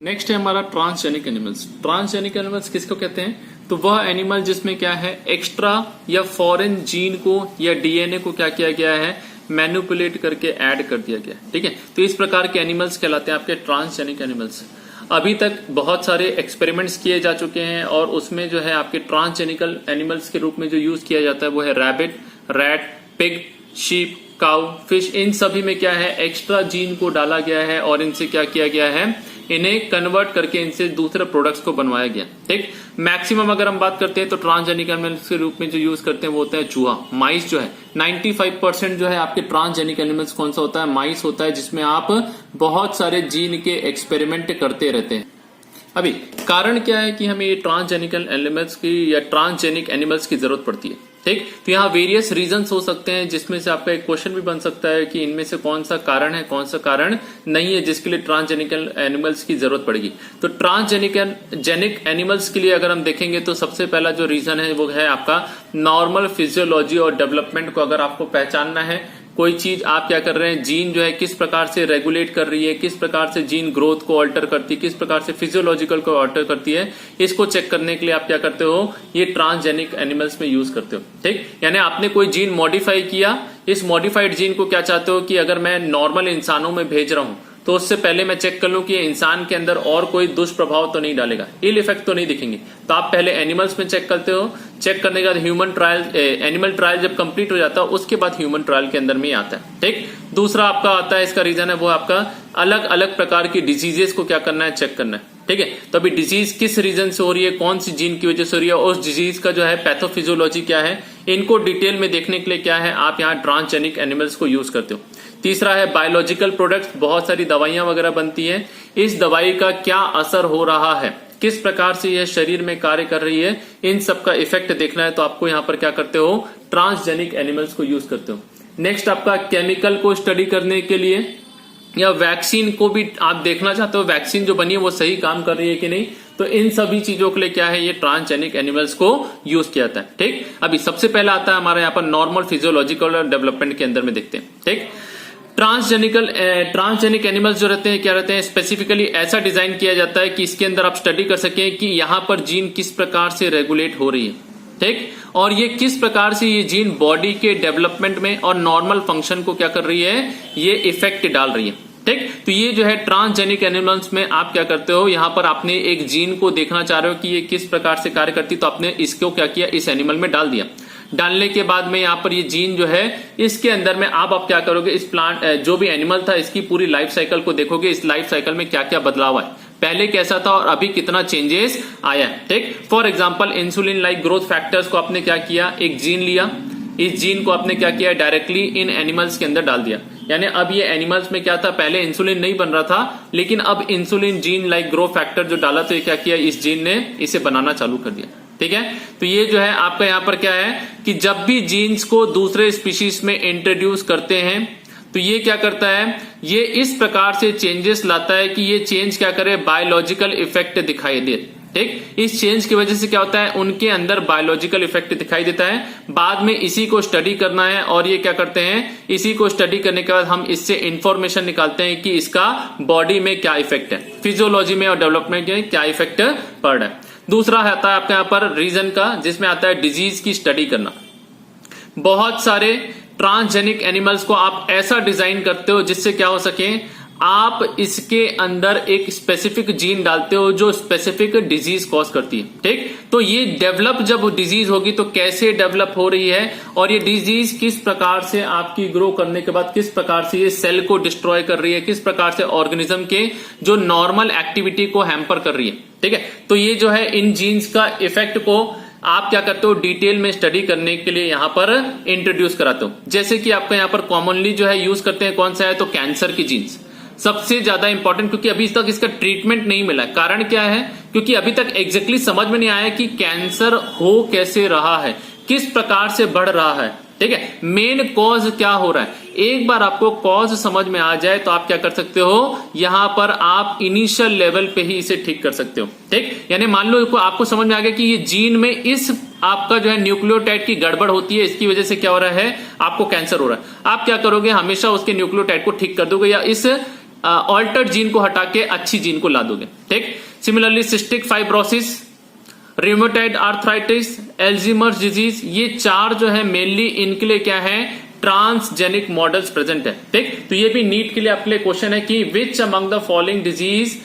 Next है हमारा transgenic animals. Transgenic animals किसको कहते हैं? तो वह एनिमल जिसमें क्या है, एक्स्ट्रा या फॉरेन जीन को या डीएनए को क्या किया गया है, मैनिपुलेट करके ऐड कर दिया गया। ठीक है, तो इस प्रकार के एनिमल्स कहलाते हैं आपके ट्रांसजेनिक एनिमल्स। अभी तक बहुत सारे एक्सपेरिमेंट्स किए जा चुके हैं और उसमें जो है आपके ट्रांसजेनिकल एनिमल्स के रूप में जो यूज किया जाता है वो है rabbit, rat, pig, sheep, cow, fish. इन सभी में क्या है, एक्स्ट्रा जीन को डाला गया है और इनसे क्या किया गया है, इन्हें कन्वर्ट करके इनसे दूसरे प्रोडक्ट्स को बनवाया गया। ठीक, मैक्सिमम अगर हम बात करते हैं तो ट्रांसजेनिक एनिमल्स के रूप में जो यूज करते हैं वो होता है चूहा, माइस जो है 95% जो है आपके ट्रांसजेनिक एनिमल्स कौन सा होता है, माइस होता है, जिसमें आप बहुत सारे जीन के एक्सपेरिमेंट करते रहते हैं। अभी कारण क्या है कि हमें ये ट्रांसजेनिकल एनिमल्स की या ट्रांसजेनिक एनिमल्स की जरूरत पड़ती है। ठीक, तो यहाँ वेरियस रीजंस हो सकते हैं जिसमें से आपका एक क्वेश्चन भी बन सकता है कि इनमें से कौन सा कारण है, कौन सा कारण नहीं है जिसके लिए ट्रांसजेनिकल एनिमल्स की जरूरत पड़ेगी। तो ट्रांसजेनिक एनिमल्स के लिए अगर हम देखेंगे तो सबसे पहला जो रीजन है वो है आपका नॉर्मल फिजियोलॉजी और डेवलपमेंट को अगर आपको पहचानना है। कोई चीज आप क्या कर रहे हैं, जीन जो है किस प्रकार से रेगुलेट कर रही है, किस प्रकार से जीन ग्रोथ को अल्टर करती है, किस प्रकार से फिजियोलॉजिकल को अल्टर करती है, इसको चेक करने के लिए आप क्या करते हो, ये ट्रांसजेनिक एनिमल्स में यूज करते हो। ठीक, यानी आपने कोई जीन मॉडिफाई किया, इस मॉडिफाइड जीन को क्या चाहते हो कि अगर मैं नॉर्मल इंसानों में भेज रहा हूं तो उससे पहले मैं चेक कर लूं कि इंसान के अंदर और कोई दुष्प्रभाव तो नहीं डालेगा, इल इफेक्ट तो नहीं दिखेंगे। तो आप पहले एनिमल्स में चेक करते हो, चेक करने के बाद ह्यूमन ट्रायल, एनिमल ट्रायल जब कंप्लीट हो जाता है उसके बाद ह्यूमन ट्रायल के अंदर में आता है। ठीक, दूसरा आपका आता है, इसका रीजन है वो आपका अलग अलग प्रकार की डिजीजेस को क्या करना है, चेक करना है। ठीक है, तो अभी डिजीज किस रीजन से हो रही है, कौन सी जीन की वजह से हो रही है, और उस डिजीज का जो है पैथोफिजियोलॉजी क्या है, इनको डिटेल में देखने के लिए क्या है, आप यहाँ ट्रांसजेनिक एनिमल्स को यूज करते हो। तीसरा है बायोलॉजिकल प्रोडक्ट्स, बहुत सारी दवाइयां वगैरह बनती हैं, इस दवाई का क्या असर हो रहा है, किस प्रकार से यह शरीर में कार्य कर रही है, इन सब का इफेक्ट देखना है तो आपको यहाँ पर क्या करते हो, ट्रांसजेनिक एनिमल्स को यूज करते हो। नेक्स्ट आपका केमिकल को स्टडी करने के लिए या वैक्सीन को भी आप देखना चाहते हो, वैक्सीन जो बनी है वो सही काम कर रही है कि नहीं, तो इन सभी चीजों के लिए क्या है, ये ट्रांसजेनिक एनिमल्स को यूज किया जाता है। ठीक, अभी सबसे पहला आता है हमारे यहाँ पर नॉर्मल फिजियोलॉजिकल और डेवलपमेंट के अंदर में देखते हैं। ठीक, ट्रांसजेनिक एनिमल्स जो रहते हैं क्या रहते हैं, स्पेसिफिकली ऐसा डिजाइन किया जाता है कि इसके अंदर आप स्टडी कर सकें कि यहां पर जीन किस प्रकार से रेगुलेट हो रही है। ठीक, और ये किस प्रकार से ये जीन बॉडी के डेवलपमेंट में और नॉर्मल फंक्शन को क्या कर रही है, ये इफेक्ट डाल रही है। ठीक, तो ये जो है ट्रांसजेनिक एनिमल्स में आप क्या करते हो, यहां पर आपने एक जीन को देखना चाह रहे हो कि ये किस प्रकार से कार्य करती, तो आपने इसको क्या किया, इस एनिमल में डाल दिया। डालने के बाद में यहाँ पर ये जीन जो है इसके अंदर में आप क्या करोगे, इस प्लांट जो भी एनिमल था इसकी पूरी लाइफ साइकिल को देखोगे, इस लाइफ साइकिल में क्या क्या बदलाव आए, पहले कैसा था और अभी कितना चेंजेस आया है। ठीक, for example insulin like growth factors को आपने क्या किया, एक जीन लिया, इस जीन को आपने क्या किया, डायरेक्टली इन एनिमल्स के अंदर डाल दिया। यानी अब ये एनिमल्स में क्या था, पहले इंसुलिन नहीं बन रहा था, लेकिन अब insulin gene like growth factor जो डाला तो ये क्या किया, इस जीन ने इसे बनाना चालू कर दिया। ठीक है, तो ये जो है आपका यहाँ पर क्या है कि जब भी जीन्स को दूसरे स्पीशीज में इंट्रोड्यूस करते हैं तो ये क्या करता है, ये इस प्रकार से चेंजेस लाता है कि ये चेंज क्या करे, बायोलॉजिकल इफेक्ट दिखाई दे। ठीक, इस चेंज की वजह से क्या होता है, उनके अंदर बायोलॉजिकल इफेक्ट दिखाई देता है। बाद में इसी को स्टडी करना है और ये क्या करते हैं, इसी को स्टडी करने के बाद हम इससे इंफॉर्मेशन निकालते हैं कि इसका बॉडी में क्या इफेक्ट है, फिजियोलॉजी में और डेवलपमेंट में क्या इफेक्ट पड़ रहा है। दूसरा आता है आपके यहाँ पर रीजन का, जिसमें आता है डिजीज की स्टडी करना। बहुत सारे ट्रांसजेनिक एनिमल्स को आप ऐसा डिजाइन करते हो जिससे क्या हो सके, आप इसके अंदर एक स्पेसिफिक जीन डालते हो जो स्पेसिफिक डिजीज कॉज करती है। ठीक, तो ये डेवलप जब डिजीज होगी तो कैसे डेवलप हो रही है और ये डिजीज किस प्रकार से आपकी ग्रो करने के बाद किस प्रकार से ये सेल को डिस्ट्रॉय कर रही है, किस प्रकार से ऑर्गेनिज्म के जो नॉर्मल एक्टिविटी को हैम्पर कर रही है। ठीक है, तो ये जो है इन जीन्स का इफेक्ट को आप क्या करते हो, डिटेल में स्टडी करने के लिए यहां पर इंट्रोड्यूस कराते हो। जैसे कि आपका यहां पर कॉमनली जो है यूज करते हैं कौन सा है, तो कैंसर की जीन्स सबसे ज्यादा इंपॉर्टेंट, क्योंकि अभी तक इसका ट्रीटमेंट नहीं मिला। कारण क्या है, क्योंकि अभी तक एग्जैक्टली समझ में नहीं आया कि कैंसर हो कैसे रहा है, किस प्रकार से बढ़ रहा है। ठीक है, मेन कॉज क्या हो रहा है, एक बार आपको कॉज समझ में आ जाए तो आप क्या कर सकते हो, यहां पर आप इनिशियल लेवल पे ही इसे ठीक कर सकते हो। ठीक, यानी मान लो आपको समझ में आ गया कि ये जीन में इस आपका जो है न्यूक्लियोटाइड की गड़बड़ होती है, इसकी वजह से क्या हो रहा है, आपको कैंसर हो रहा है। आप क्या करोगे, हमेशा उसके न्यूक्लियोटाइड को ठीक कर दोगे या इस ऑल्टर्ड जीन को हटा के अच्छी जीन को ला दोगे। ठीक, similarly cystic fibrosis, rheumatoid arthritis, Alzheimer's disease, ये 4 जो है मेनली इनके लिए क्या है, ट्रांसजेनिक मॉडल्स प्रेजेंट है। ठीक, तो ये भी नीट के लिए आपके लिए क्वेश्चन है कि which among the following disease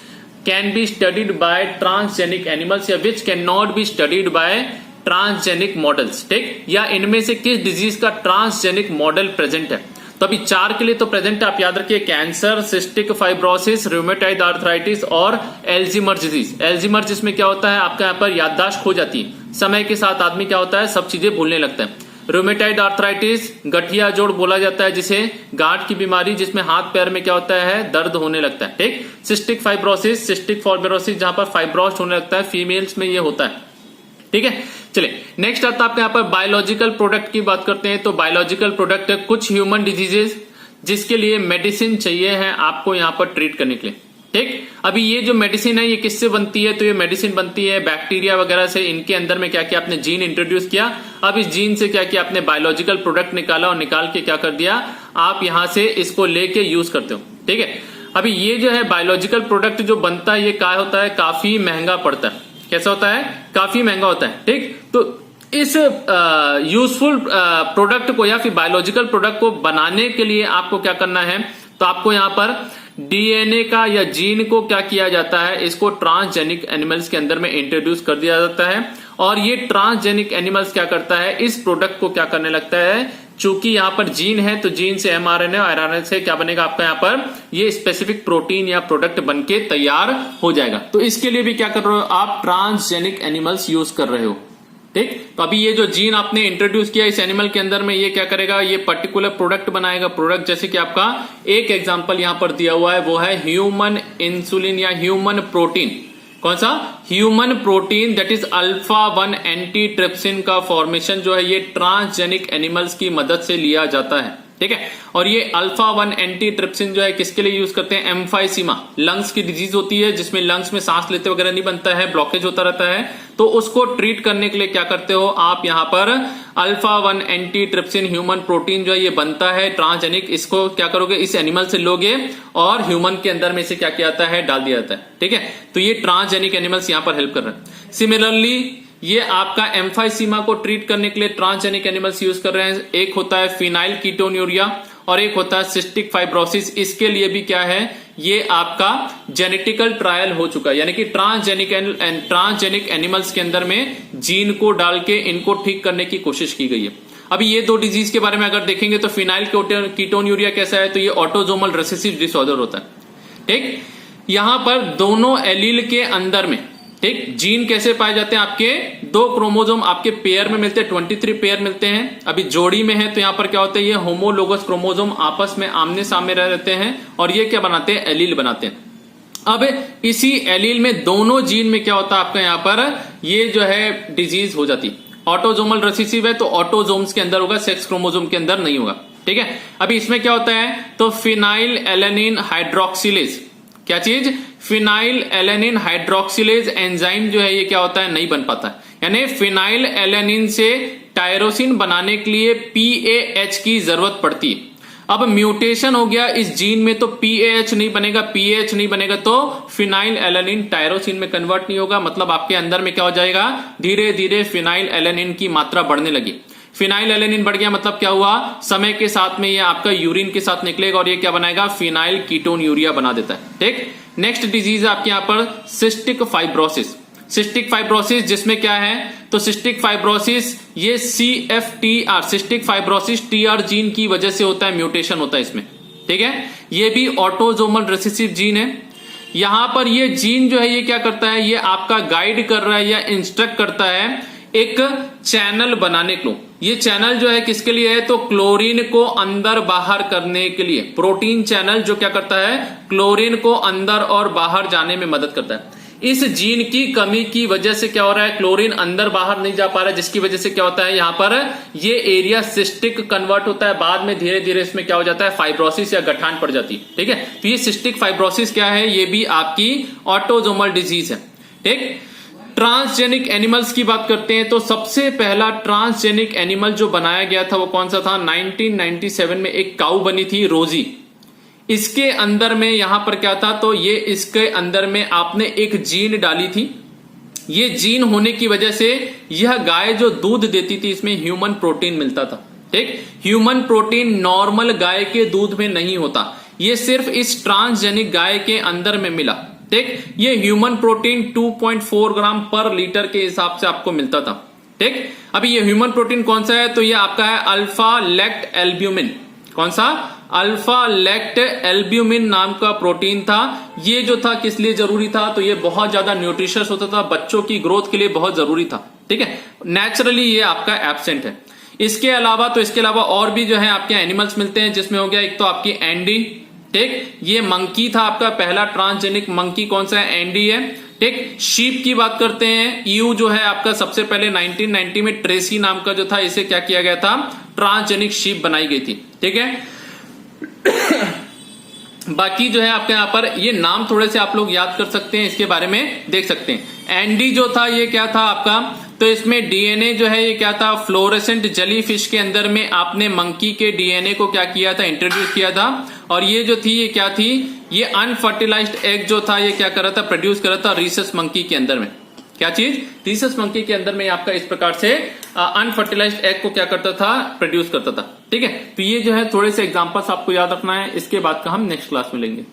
can be studied by transgenic animals या which can not be studied by transgenic models. ठीक, या इनमें से किस डिजीज का ट्रांसजेनिक मॉडल प्रेजेंट है। तो अभी 4 के लिए तो प्रेजेंट है, आप याद रखिए, cancer, cystic fibrosis, rheumatoid arthritis और एल्जीमर्स डिजीज। एल्जीमर्स जिसमें क्या होता है, आपका यहाँ पर याददाश्त खो जाती है, समय के साथ आदमी क्या होता है, सब चीजें भूलने लगता है। रूमेटाइड आर्थराइटिस, गठिया जोड़ बोला जाता है जिसे, गांठ की बीमारी जिसमें हाथ पैर में क्या होता है, दर्द होने लगता है। ठीक, सिस्टिक फाइब्रोसिस, सिस्टिक फाइब्रोसिस जहां पर फाइब्रोस्ट होने लगता है, फीमेल्स में ये होता है। ठीक है, चलिए नेक्स्ट आता है आपके यहाँ पर बायोलॉजिकल प्रोडक्ट की बात करते हैं। तो बायोलॉजिकल प्रोडक्ट है कुछ ह्यूमन डिजीजेस जिसके लिए मेडिसिन चाहिए है आपको यहाँ पर ट्रीट करने के लिए। ठीक, अभी ये जो मेडिसिन है ये किससे बनती है, तो ये मेडिसिन बनती है बैक्टीरिया वगैरह से। इनके अंदर में क्या किया आपने, जीन इंट्रोड्यूस किया। अब इस जीन से क्या किया आपने, बायोलॉजिकल प्रोडक्ट निकाला और निकाल के क्या कर दिया, आप यहां से इसको लेके यूज करते हो। ठीक है, अभी ये जो है बायोलॉजिकल प्रोडक्ट जो बनता है ये क्या होता है, काफी महंगा पड़ता है। कैसा होता है, काफी महंगा होता है। ठीक, तो इस यूजफुल प्रोडक्ट को या फिर बायोलॉजिकल प्रोडक्ट को बनाने के लिए आपको क्या करना है, तो आपको यहां पर डीएनए का या जीन को क्या किया जाता है, इसको ट्रांसजेनिक एनिमल्स के अंदर में इंट्रोड्यूस कर दिया जाता है। और ये ट्रांसजेनिक एनिमल्स क्या करता है, इस प्रोडक्ट को क्या करने लगता है, चूंकि यहां पर जीन है तो जीन से एमआरएनए और आरएनए से क्या बनेगा आपका, यहां पर ये स्पेसिफिक प्रोटीन या प्रोडक्ट बनके तैयार हो जाएगा। तो इसके लिए भी क्या कर रहे हो आप, ट्रांसजेनिक एनिमल्स यूज कर रहे हो। ठीक, तो अभी ये जो जीन आपने इंट्रोड्यूस किया इस एनिमल के अंदर में, ये क्या करेगा, ये पर्टिकुलर प्रोडक्ट बनाएगा। प्रोडक्ट जैसे कि आपका एक एग्जांपल यहां पर दिया हुआ है, वो है ह्यूमन इंसुलिन या ह्यूमन प्रोटीन। कौन सा, human protein, that is alpha 1 antitrypsin का फॉर्मेशन जो है ये ट्रांसजेनिक एनिमल्स की मदद से लिया जाता है। ठीक है, और ये अल्फा 1 एंटीट्रिप्सिन जो है किसके लिए यूज करते हैं, एम्फाइसीमा, लंग्स की डिजीज होती है जिसमें लंग्स में सांस लेते वगैरह नहीं बनता है, ब्लॉकेज होता रहता है, तो उसको ट्रीट करने के लिए क्या करते हो आप, यहां पर अल्फा 1 एंटीट्रिप्सिन ह्यूमन प्रोटीन जो है ये बनता है ट्रांसजेनिक। इसको क्या करोगे, इस एनिमल से लोगे और ह्यूमन के अंदर में से क्या किया जाता है, डाल दिया जाता है। ठीक है, तो ये ट्रांसजेनिक एनिमल्स यहां पर हेल्प कर रहे हैं। सिमिलरली ये आपका एम्फाइसीमा को ट्रीट करने के लिए ट्रांसजेनिक एनिमल्स यूज कर रहे हैं। एक होता है फिनाइल कीटोन्यूरिया और एक होता है सिस्टिक फाइब्रोसिस। इसके लिए भी क्या है, ये आपका जेनेटिकल ट्रायल हो चुका है, यानी कि ट्रांसजेनिक एनिमल्स के अंदर में जीन को डाल के इनको ठीक करने की कोशिश की गई है। अभी ये 2 डिजीज के बारे में अगर देखेंगे तो फिनाइल कीटोन्यूरिया कैसा है, तो ये ऑटोजोमल रिसेसिव डिसऑर्डर होता है। ठीक, यहां पर दोनों एलील के अंदर में, ठीक, जीन कैसे पाए जाते हैं, आपके 2 क्रोमोसोम आपके पेयर में मिलते हैं, 23 पेयर मिलते हैं। अभी जोड़ी में है तो यहां पर क्या होता है, ये होमोलोगस क्रोमोसोम आपस में आमने सामने रहते हैं और ये क्या बनाते हैं, एलील बनाते हैं। अब इसी एलील में दोनों जीन में क्या होता है आपका, यहां पर ये जो है डिजीज हो जाती है। ऑटोजोमल रिसेसिव है तो ऑटोजोम्स के अंदर होगा, सेक्स क्रोमोसोम के अंदर नहीं होगा। ठीक है, अभी इसमें क्या होता है, तो फिनाइल एलेनिन हाइड्रोक्सिलेज, क्या चीज, फिनाइल एलेनिन हाइड्रोक्सिलेज एंजाइम जो है ये क्या होता है, नहीं बन पाता है। यानी फिनाइल एलेनिन से टायरोसिन बनाने के लिए पीएएच की जरूरत पड़ती है। अब म्यूटेशन हो गया इस जीन में तो पीएएच नहीं बनेगा, पीएएच नहीं बनेगा तो फिनाइल एलेनिन टायरोसिन में कन्वर्ट नहीं होगा। मतलब आपके अंदर में क्या हो जाएगा, धीरे धीरे फिनाइल एलेनिन की मात्रा बढ़ने लगी। फिनाइल एलेनिन बढ़ गया मतलब क्या हुआ, समय के साथ में ये आपका यूरिन के साथ निकलेगा और ये क्या बनाएगा, फिनाइल कीटोन्यूरिया बना देता है। ठीक, नेक्स्ट डिजीज है आपके यहां पर सिस्टिक फाइब्रोसिस। सिस्टिक फाइब्रोसिस जिसमें क्या है, तो सिस्टिक फाइब्रोसिस ये CFTR cystic fibrosis TR gene की वजह से होता है, म्यूटेशन होता है इसमें। ठीक है, ये भी ऑटोजोमल रिसेसिव जीन है। यहां पर ये जीन जो है ये क्या करता है, ये आपका गाइड कर रहा है या इंस्ट्रक्ट करता है एक चैनल बनाने को। ये चैनल जो है किसके लिए है, तो क्लोरीन को अंदर बाहर करने के लिए। प्रोटीन चैनल जो क्या करता है, क्लोरीन को अंदर और बाहर जाने में मदद करता है। इस जीन की कमी की वजह से क्या हो रहा है, क्लोरीन अंदर बाहर नहीं जा पा रहा है, जिसकी वजह से क्या होता है, यहां पर ये एरिया सिस्टिक कन्वर्ट होता है। बाद में धीरे धीरे इसमें क्या हो जाता है, फाइब्रोसिस या गठान पड़ जाती है। ठीक है, तो ये सिस्टिक फाइब्रोसिस क्या है, ये भी आपकी ऑटोजोमल डिजीज है। ठीक, ट्रांसजेनिक एनिमल्स की बात करते हैं तो सबसे पहला ट्रांसजेनिक एनिमल जो बनाया गया था वो कौन सा था, 1997 में एक काऊ बनी थी रोजी। इसके अंदर में यहां पर क्या था, तो ये इसके अंदर में आपने एक जीन डाली थी। ये जीन होने की वजह से यह गाय जो दूध देती थी इसमें ह्यूमन प्रोटीन मिलता था। ठीक, ह्यूमन प्रोटीन नॉर्मल गाय के दूध में नहीं होता, ये सिर्फ इस ट्रांसजेनिक गाय के अंदर में मिला। ठीक, ये ह्यूमन प्रोटीन 2.4 ग्राम पर लीटर के हिसाब से आपको मिलता था। ठीक, अभी ये ह्यूमन प्रोटीन कौन सा है, तो ये आपका है अल्फा लेक्ट एल्ब्यूमिन। कौन सा, अल्फा लेक्ट एल्ब्यूमिन नाम का प्रोटीन था। ये जो था किस लिए जरूरी था, तो ये बहुत ज्यादा न्यूट्रिशियस होता था, बच्चों की ग्रोथ के लिए बहुत जरूरी था। ठीक है, नेचुरली ये आपका एब्सेंट है। इसके अलावा और भी जो है आपके एनिमल्स मिलते हैं, जिसमें हो गया एक तो आपकी एंडी। ठीक, ये मंकी था आपका पहला ट्रांसजेनिक मंकी, कौन सा है, एंडी है। ठीक, शीप की बात करते हैं, ईयू जो है आपका सबसे पहले 1990 में ट्रेसी नाम का जो था, इसे क्या किया गया था, ट्रांसजेनिक शीप बनाई गई थी। ठीक है, बाकी जो है आपके यहां पर ये नाम थोड़े से आप लोग याद कर सकते हैं, इसके बारे में देख सकते हैं। एंडी जो था ये क्या था आपका, तो इसमें डीएनए जो है ये क्या था, फ्लोरेसेंट जेली फिश के अंदर में आपने मंकी के डीएनए को क्या किया था, इंट्रोड्यूस किया था। और ये जो थी ये क्या थी, ये अनफर्टिलाइज्ड एग जो था ये क्या कर रहा था, प्रोड्यूस कर रहा था रीसस मंकी के अंदर में। क्या चीज, रीसस मंकी के अंदर में आपका इस प्रकार से अनफर्टिलाइज्ड एग को क्या करता था, प्रोड्यूस करता था। ठीक है, तो ये जो है थोड़े से एग्जांपल्स आपको याद रखना है, इसके बाद का हम नेक्स्ट क्लास में लेंगे।